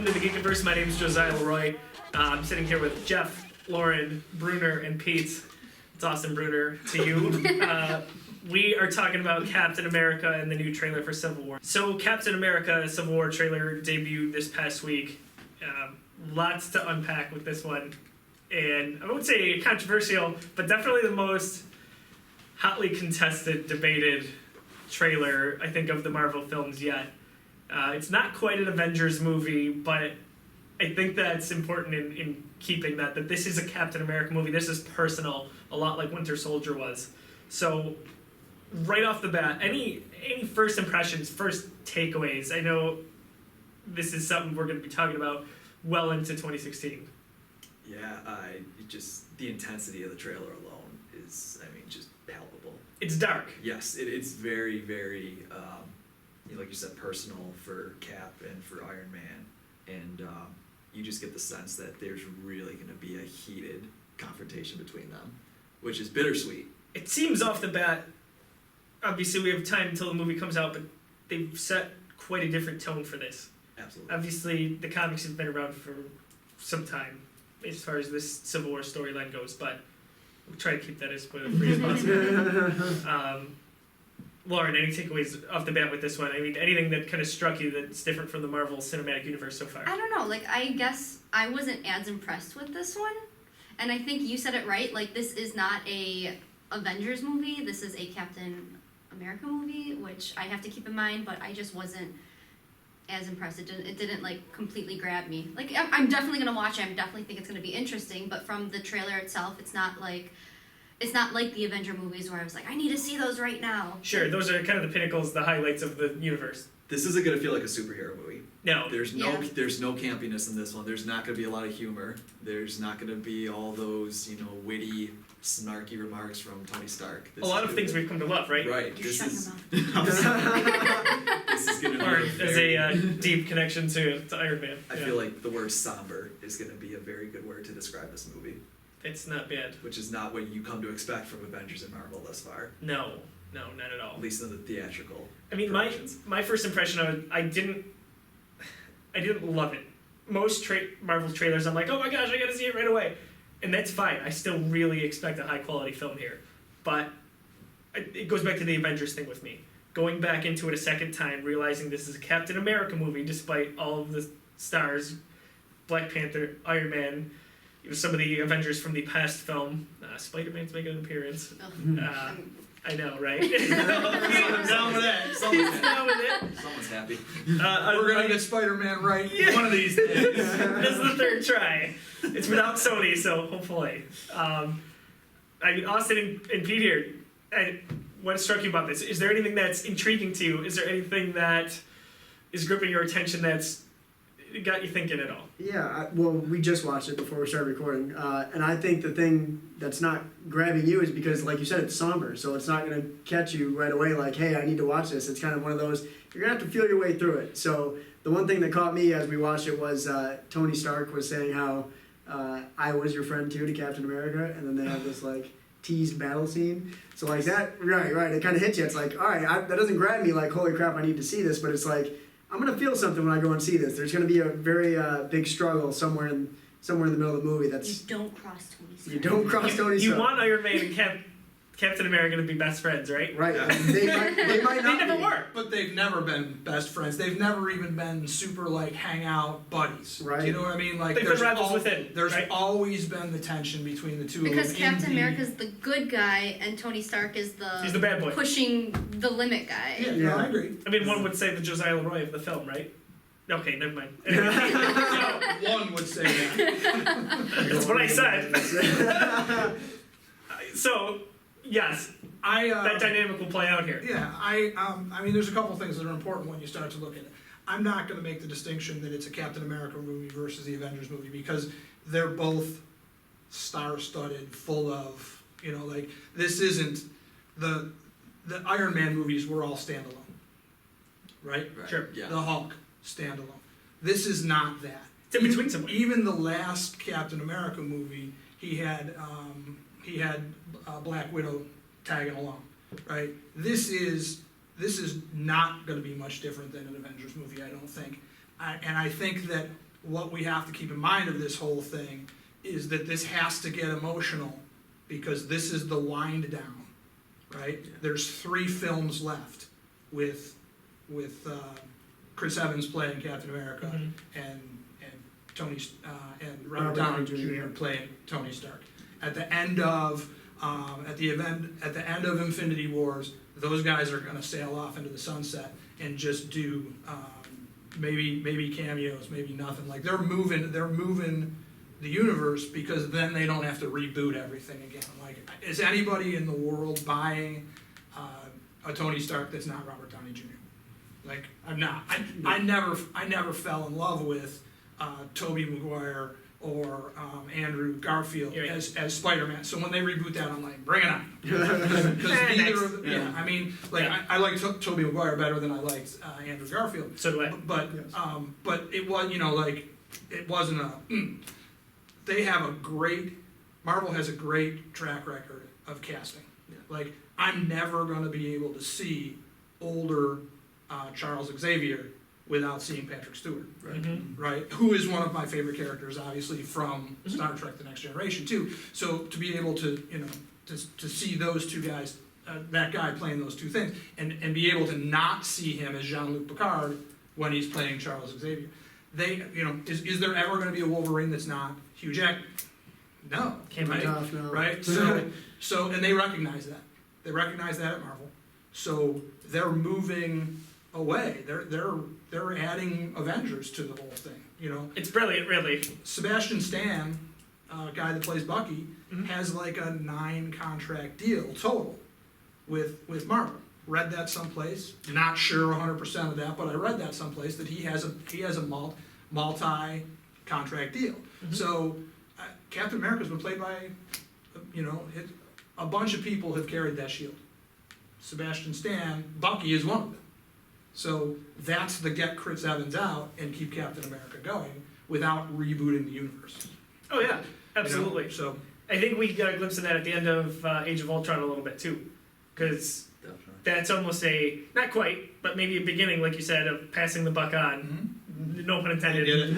welcome to the Geekiverse. My name is Josiah Leroy. I'm sitting here with Jeff, Lauren, Bruner, and Pete. It's Austin Bruner to you. We are talking about Captain America and the new trailer for Civil War. So Captain America Civil War trailer debuted this past week. Lots to unpack with this one. And I won't say controversial, but definitely the most hotly contested, debated trailer, I think, of the Marvel films yet. It's not quite an Avengers movie, but I think that's important in keeping that this is a Captain America movie. This is personal, a lot like Winter Soldier was. So, right off the bat, any first impressions, first takeaways? I know this is something we're going to be talking about well into 2016. Yeah, just the intensity of the trailer alone is, just palpable. It's dark. Yes, it's very, very, like you said, personal for Cap and for Iron Man. And you just get the sense that there's really going to be a heated confrontation between them, which is bittersweet. It seems off the bat, obviously we have time until the movie comes out, but they've set quite a different tone for this. Absolutely. Obviously, the comics have been around for some time as far as this Civil War storyline goes, but we'll try to keep that as spoiler-free as possible. Lauren, any takeaways off the bat with this one? I mean, anything that kind of struck you that's different from the Marvel Cinematic Universe so far? I don't know, I guess I wasn't as impressed with this one, and I think you said it right, this is not a Avengers movie, this is a Captain America movie, which I have to keep in mind, but I just wasn't as impressed. It didn't completely grab me. I'm definitely gonna watch it. I definitely think it's gonna be interesting. But from the trailer itself, it's not like the Avenger movies where I was like, I need to see those right now. Sure, those are kind of the pinnacles, the highlights of the universe. This isn't going to feel like a superhero movie. No. There's no campiness in this one. There's not going to be a lot of humor. There's not going to be all those, witty, snarky remarks from Tony Stark. A lot of things we've come to love, right? Right. You're shutting your mouth. This is going to be Or there's a deep connection to Iron Man. I feel like the word somber is going to be a very good word to describe this movie. It's not bad. Which is not what you come to expect from Avengers and Marvel thus far. No, not at all. At least in the theatrical. I mean, my first impression of it, I didn't love it. Most Marvel trailers, I'm like, oh my gosh, I gotta see it right away. And that's fine. I still really expect a high quality film here. But it goes back to the Avengers thing with me. Going back into it a second time, realizing this is a Captain America movie, despite all of the stars, Black Panther, Iron Man, some of the Avengers from the past film. Spider-Man's making an appearance. I know, right? Down with that. Someone's happy. We're gonna get Spider-Man right one of these days. This is the third try. It's without Sony, so hopefully. Austin and Pete here, what struck you about this? Is there anything that's intriguing to you? Is there anything that is gripping your attention that's got you thinking at all? Yeah, we just watched it before we started recording, and I think the thing that's not grabbing you is because, like you said, it's somber, so it's not going to catch you right away like, hey, I need to watch this. It's kind of one of those, you're going to have to feel your way through it. So the one thing that caught me as we watched it was Tony Stark was saying how I was your friend too to Captain America, and then they have this teased battle scene. So that, right, it kind of hits you. It's like, all right, that doesn't grab me like, holy crap, I need to see this, but it's like, I'm going to feel something when I go and see this. There's going to be a very big struggle somewhere in the middle of the movie. You don't cross Tony Stark. You don't cross Tony Stark. You want Iron Man and Captain America to be best friends, right? Right. Yeah. They might not They never be. were. But they've never been best friends. They've never even been super hangout buddies. Right. You know what I mean? They've been rivals within. There's right? always been the tension between the two Because of them. Captain America's the good guy and Tony Stark is He's the bad boy. pushing the limit guy. Yeah, Yeah. No, I agree. I mean, one would say the Josiah Leroy of the film, right? Okay, never mind. One would say that. That's what I said. So, yes, that dynamic will play out here. Yeah, I mean, there's a couple things that are important when you start to look at it. I'm not going to make the distinction that it's a Captain America movie versus the Avengers movie because they're both star-studded, full of, this isn't the Iron Man movies were all standalone, right? Sure. Yeah. The Hulk standalone. This is not that. It's in between somewhere. Even the last Captain America movie, he had Black Widow tagging along, right? This is not going to be much different than an Avengers movie, I don't think. And I think that what we have to keep in mind of this whole thing is that this has to get emotional, because this is the wind down, right? Yeah. There's 3 films left with Chris Evans playing Captain America Mhm. and Tony and Robert Downey Jr. playing Tony Stark. At the end of Infinity Wars, those guys are gonna sail off into the sunset and just do maybe cameos, maybe nothing. Like they're moving the universe, because then they don't have to reboot everything again. Like, is anybody in the world buying a Tony Stark that's not Robert Downey Jr.? Like, I'm not. I never fell in love with Tobey Maguire or Andrew Garfield Yeah. as Spider-Man. So when they reboot that, I'm like, bring it on. Because neither of them, Yeah. I mean, like, Yeah. I like Tobey Maguire better than I liked Andrew Garfield. So do I. But it was, like, it wasn't a. They have Marvel has a great track record of casting. Yeah. Like, I'm never gonna be able to see older Charles Xavier without seeing Patrick Stewart, Right. Mhm. right? Who is one of my favorite characters, obviously, from Star Trek: The Next Generation too. So to be able to, to see those two guys, that guy playing those two things, and be able to not see him as Jean-Luc Picard when he's playing Charles Xavier. They, is there ever gonna be a Wolverine that's not Hugh Jackman? No, Can't be right? Tough, no. Right, so, and they recognize that, at Marvel, so they're moving away, they're adding Avengers to the whole thing, It's brilliant, really. Sebastian Stan, guy that plays Bucky, Mhm. has like a 9 contract deal total with Marvel. Read that someplace, not sure 100% of that, but I read that someplace, that he has a multi-contract deal. Mhm. So, Captain America's been played by, a bunch of people have carried that shield. Sebastian Stan, Bucky is one of them. So that's the get Chris Evans out and keep Captain America going without rebooting the universe. Oh yeah, absolutely. So, I think we got a glimpse of that at the end of Age of Ultron a little bit too, because Definitely. that's almost not quite, but maybe a beginning, like you said, of passing the buck on. No pun intended. I get it.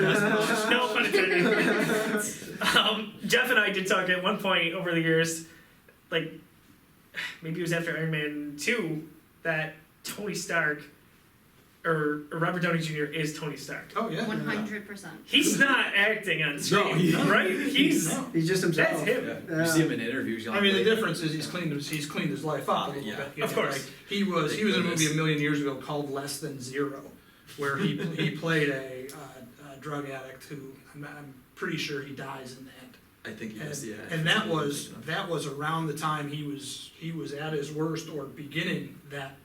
No pun intended. Jeff and I did talk at one point over the years, like maybe it was after Iron Man 2, that Tony Stark or Robert Downey Jr. is Tony Stark. Oh, yeah. 100%. He's not acting on screen, No, right? He's No. He's just himself. that's him. Yeah. You see him in interviews. I mean, the difference is he's cleaned his life up a little Yeah. bit. Of course. Like, he was in a movie a million years ago called Less Than Zero, where he played a drug addict who, I'm pretty sure he dies in the end. I think he was, yeah. And that was around the time he was at his worst, or beginning that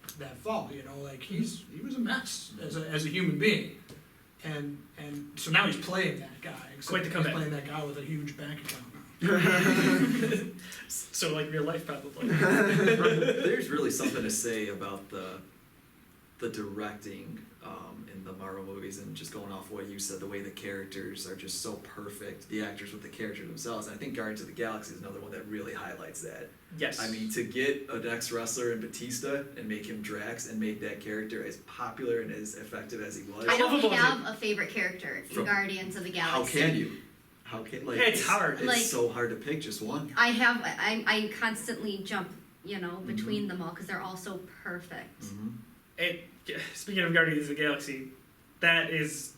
fall, like he was a mess as a human being. And so now he's playing that guy. except Quite the he's comeback. playing that guy with a huge bank account now. So like real life, probably. There's really something to say about the directing in the Marvel movies, and just going off what you said, the way the characters are just so perfect, the actors with the characters themselves. And I think Guardians of the Galaxy is another one that really highlights that. Yes. I mean, to get an ex-wrestler in Batista and make him Drax and make that character as popular and as effective as he was, I don't Lovable is have a favorite character in From- Guardians of the how Galaxy. can you? How can, like, It's hard. It's Like- so hard to pick just one. I constantly jump, between Mm-hmm. them all because they're all so perfect. Speaking of Guardians of the Galaxy, that is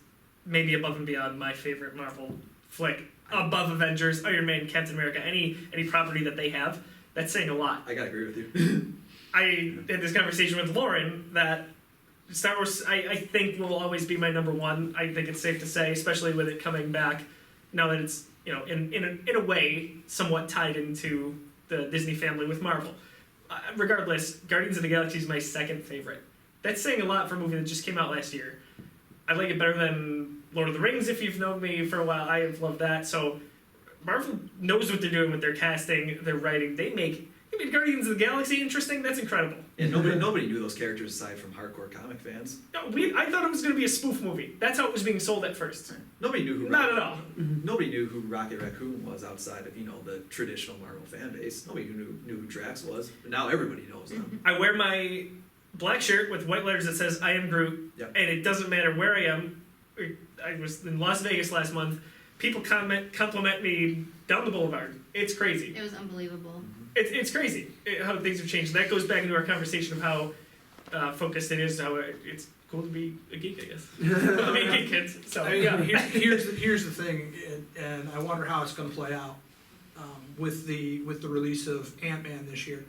maybe above and beyond my favorite Marvel flick. Above Avengers, Iron Man, Captain America, any property that they have, that's saying a lot. I gotta agree with you. I had this conversation with Lauren that Star Wars, I think, will always be my number one. I think it's safe to say, especially with it coming back, now that it's, in a way, somewhat tied into the Disney family with Marvel. Regardless, Guardians of the Galaxy is my second favorite. That's saying a lot for a movie that just came out last year. I like it better than Lord of the Rings. If you've known me for a while, I have loved that. So Marvel knows what they're doing with their casting, their writing. They made Guardians of the Galaxy interesting. That's incredible. And nobody knew those characters aside from hardcore comic fans. No, I thought it was going to be a spoof movie. That's how it was being sold at first. Nobody knew who Not at all. Nobody knew who Rocket Raccoon was outside of the traditional Marvel fan base. Nobody knew who Drax was. But now everybody knows them. I wear my black shirt with white letters that says "I am Groot," Yep. and it doesn't matter where I am. I was in Las Vegas last month. People compliment me down the boulevard. It's crazy. It was unbelievable. It's crazy how things have changed. That goes back into our conversation of how focused it is. How it's cool to be a geek, I guess. Cool to be geek kids. So I mean, yeah, here's the thing, and I wonder how it's gonna play out, with the release of Ant-Man this year.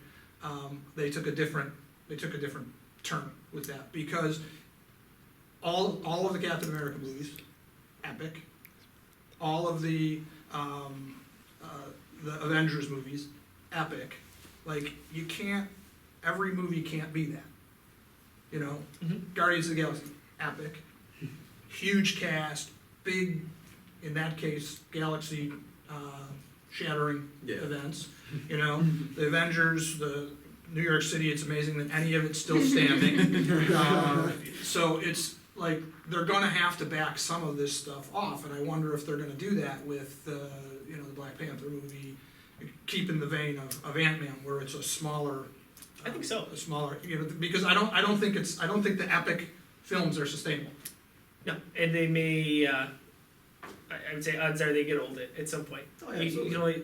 They took a different turn with that, because all of the Captain America movies, epic. All of the Avengers movies, epic. Like, you can't, every movie can't be that. You know, Mhm. Guardians of the Galaxy, epic. Huge cast, big, in that case, galaxy shattering Yeah. events. You know, the Avengers, the New York City, it's amazing that any of it's still standing. So it's like, they're gonna have to back some of this stuff off, and I wonder if they're gonna do that with the Black Panther movie, keeping the vein of Ant-Man, where it's a smaller. I think so. A smaller, because I don't think the epic films are sustainable. no, and they may. I would say odds are they get old at some point. Oh, You absolutely. can only.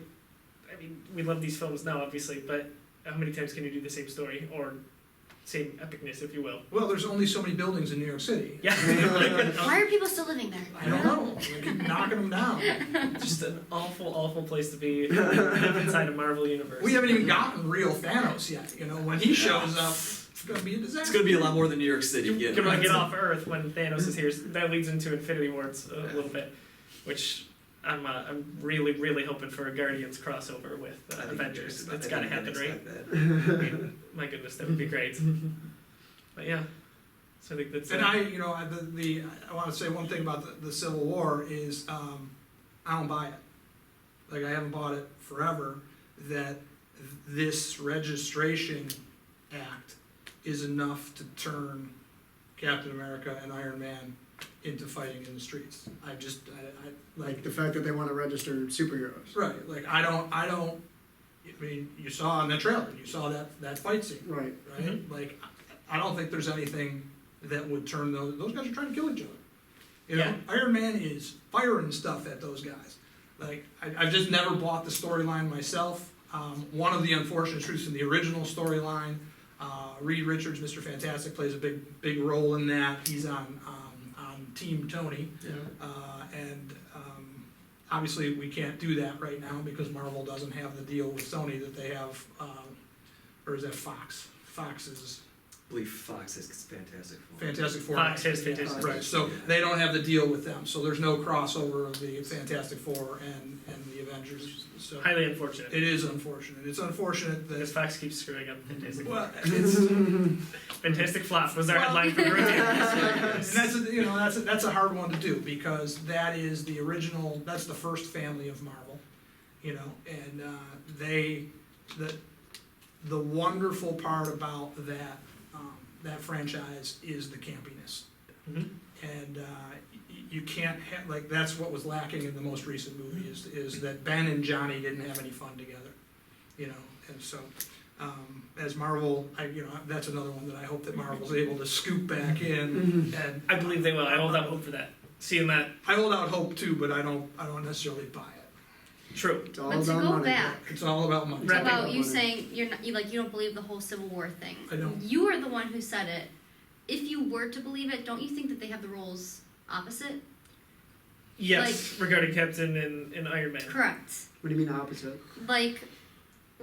I mean, we love these films now, obviously, but how many times can you do the same story or same epicness, if you will? Well, there's only so many buildings in New York City. Yeah. Why are people still living there? I don't know, they keep knocking them down. Just an awful, awful place to be inside a Marvel universe. We haven't even gotten real Thanos yet, when he shows up, it's gonna be a disaster. It's gonna be a lot more than New York City. You're gonna get off Earth when Thanos is here. That leads into Infinity Wars a little bit, which I'm really, really hoping for a Guardians crossover with Avengers. That's gotta happen, right? I mean, my goodness, that would be great. But yeah, so I think that's. And I wanna say one thing about the Civil War is, I don't buy it. Like, I haven't bought it forever, that this registration act is enough to turn Captain America and Iron Man into fighting in the streets. I Like the fact that they want to register superheroes. right, like, I mean, you saw in the trailer, you saw that fight scene, Right. right? Like, I don't think there's anything that would turn those guys are trying to kill each other. Yeah. Iron Man is firing stuff at those guys. Like, I've just never bought the storyline myself. One of the unfortunate truths in the original storyline, Reed Richards, Mr. Fantastic, plays a big role in that. He's on Team Tony. Yeah. And obviously we can't do that right now because Marvel doesn't have the deal with Sony that they have, or is that Fox? Fox is I believe Fox has Fantastic Four. Fantastic Four. Fox has Fantastic Right, so they don't have the deal with them, so there's no crossover of the Fantastic Four and the Avengers, so. highly unfortunate. It is unfortunate, it's unfortunate Because that, Fox keeps screwing up Fantastic. well, it's, Fantastic Flop was our Well, headline for the and that's a hard one to do, because that is the original, that's the first family of Marvel, and the wonderful part about that franchise is the campiness. Mhm. And you can't have, like, that's what was lacking in the most recent movie, is that Ben and Johnny didn't have any fun together, and so, as Marvel, that's another one that I hope that Marvel's able to scoop back in, and I believe they will. I hold out hope for that. Seeing that, I hold out hope too, but I don't necessarily buy it. true. It's all But to about go money. back, It's all about money. it's Wrapping about up you on it. saying you don't believe the whole Civil War thing. I don't. You are the one who said it. If you were to believe it, don't you think that they have the roles opposite? Yes, regarding Captain and Iron Man. Correct. What do you mean opposite? Like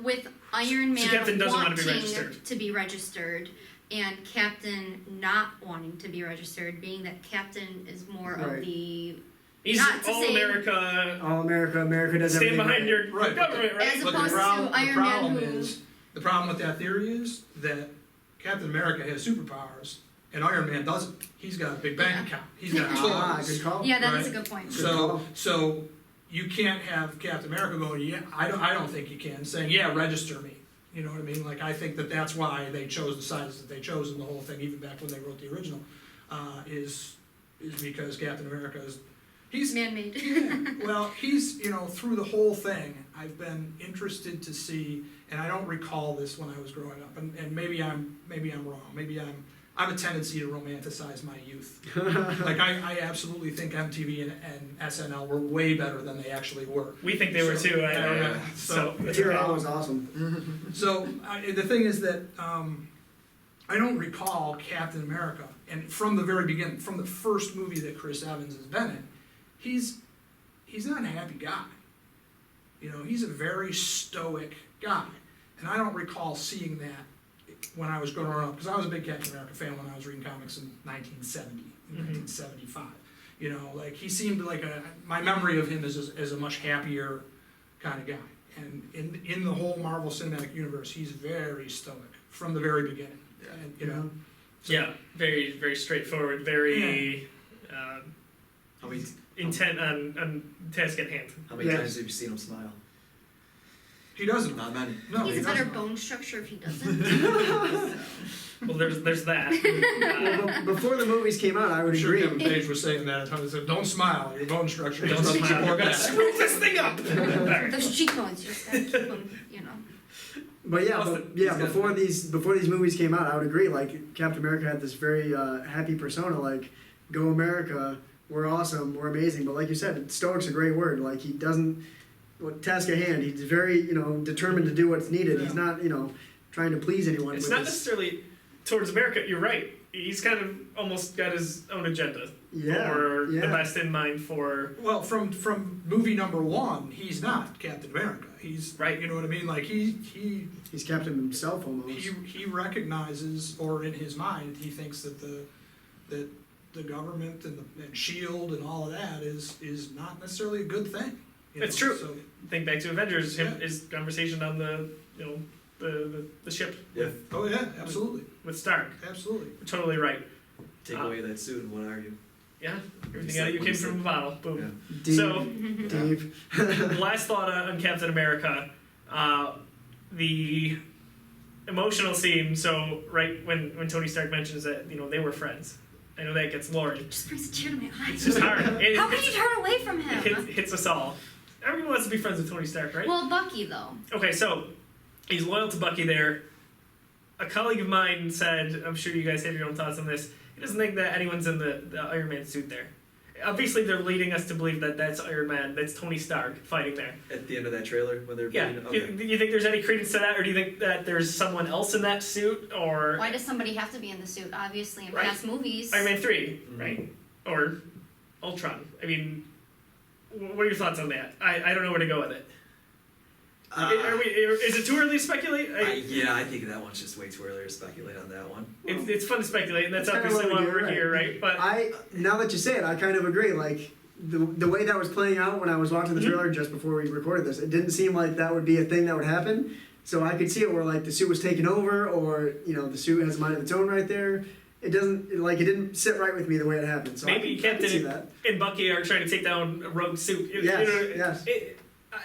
with Iron Man Captain doesn't want to be wanting registered. to be registered and Captain not wanting to be registered, being that Captain is more Right. of the He's Not to all say- America. All America does Stand everything behind right. your Right, but government, right? As But opposed to Iron Man the problem with that theory is that Captain America has superpowers and Iron Man doesn't. He's got a big bank Yeah. account. He's got Ah, toys. good call. Yeah, that is a Right. good point. So you can't have Captain America going, yeah, I don't think you can, saying, yeah, register me. You know what I mean? Like, I think that's why they chose the sides that they chose in the whole thing, even back when they wrote the original, is because Captain America he's Man-made. yeah, well, he's, through the whole thing, I've been interested to see, and I don't recall this when I was growing up, and maybe I'm wrong, maybe I'm I have a tendency to romanticize my youth. Like, I absolutely think MTV and SNL were way better than they actually were. We think they were too. I don't know. So Material was awesome. So the thing is that I don't recall Captain America, and from the very beginning, from the first movie that Chris Evans has been in, he's not a happy guy. You know, he's a very stoic guy, and I don't recall seeing that when I was growing up, because I was a big Captain America fan when I was reading comics in 1970, 1975. You know, like he seemed like my memory of him is a much happier kind of guy. And in the whole Marvel Cinematic Universe, he's very stoic from the very beginning. Yeah. And, you know, yeah, very very straightforward, very How many intent on task at hand. Yeah. times have you seen him smile? he doesn't. Not many. No, He's he a better doesn't. bone structure if he doesn't. Well, there's that. Well, before the movies came out, I would I'm sure agree. Kevin Page was saying that at times. He said, "Don't smile. Your bone structure Don't doesn't smile. We're support gonna that." screw this thing up. All right. Those cheekbones, you just gotta keep them, you know. But yeah, Austin, before these movies came out, I would agree. Like Captain America had this very happy persona, like "Go America, we're awesome, we're amazing." But like you said, stoic's a great word. Like he doesn't task at hand. He's very determined to do what's needed. He's not trying to please anyone. It's with not his, necessarily towards America. You're right. He's kind of almost got his own agenda, or the best in mind for. Well, from movie number one, he's not Captain America. He's Right. You know what I mean? Like he's Captain himself almost. he recognizes, or in his mind, he thinks that the government and Shield and all of that is not necessarily a good thing. It's true. So, Think back to Avengers. Yeah. His conversation on the the ship Yeah. oh yeah, absolutely, with Stark. absolutely. You're totally right. Take away that suit and what are you? Yeah, everything Said out of you what came he from said. a bottle. Boom. Deep, So deep. last thought on Captain America, the emotional scene. So right when Tony Stark mentions that they were friends, I know that gets Lauren. It just brings a tear to my eye. It's just hard. How can you turn away from It him? hits us all. Everyone wants to be friends with Tony Stark, right? Well, Bucky though. Okay, so he's loyal to Bucky there. A colleague of mine said, I'm sure you guys have your own thoughts on this, he doesn't think that anyone's in the Iron Man suit there. Obviously, they're leading us to believe that that's Iron Man, that's Tony Stark fighting there. At the end of that trailer when they're Yeah, being, do you think there's any credence to that, or do you think that there's someone else in that suit, or Why does somebody have to be in the suit? Obviously, in Right. past movies. Iron Man 3, Mhm. right? Or Ultron. I mean, what are your thoughts on that? I don't know where to go with it. Is it too early to speculate? I think that one's just way too early to speculate on that one. It's fun to speculate, and that's That's kinda obviously what why we do, we're right. here, right? But Now that you say it, I kind of agree. Like the way that was playing out when I was watching the Mhm. trailer just before we recorded this, it didn't seem like that would be a thing that would happen. So I could see it where like the suit was taken over, or the suit has a mind of its own right there. It didn't sit right with me the way it happened. So Maybe I can Captain see that. and Bucky are trying to take down a rogue suit. Yes, yes.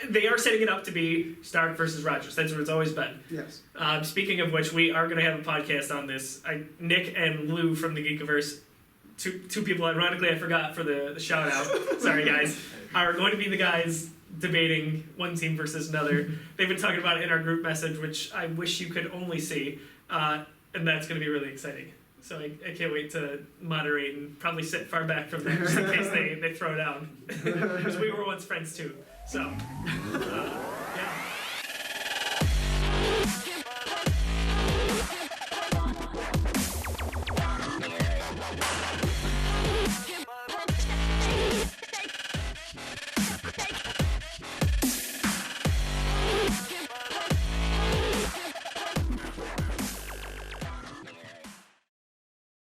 They are setting it up to be Stark versus Rogers. That's what it's always been. Yes. Speaking of which, we are going to have a podcast on this. Nick and Lou from the Geekiverse, two people, ironically, I forgot for the shout out. Sorry, guys. Are going to be the guys debating one team versus another. They've been talking about it in our group message, which I wish you could only see. And that's going to be really exciting. So I can't wait to moderate and probably sit far back from them just in case they throw down. Because we were once friends too. So.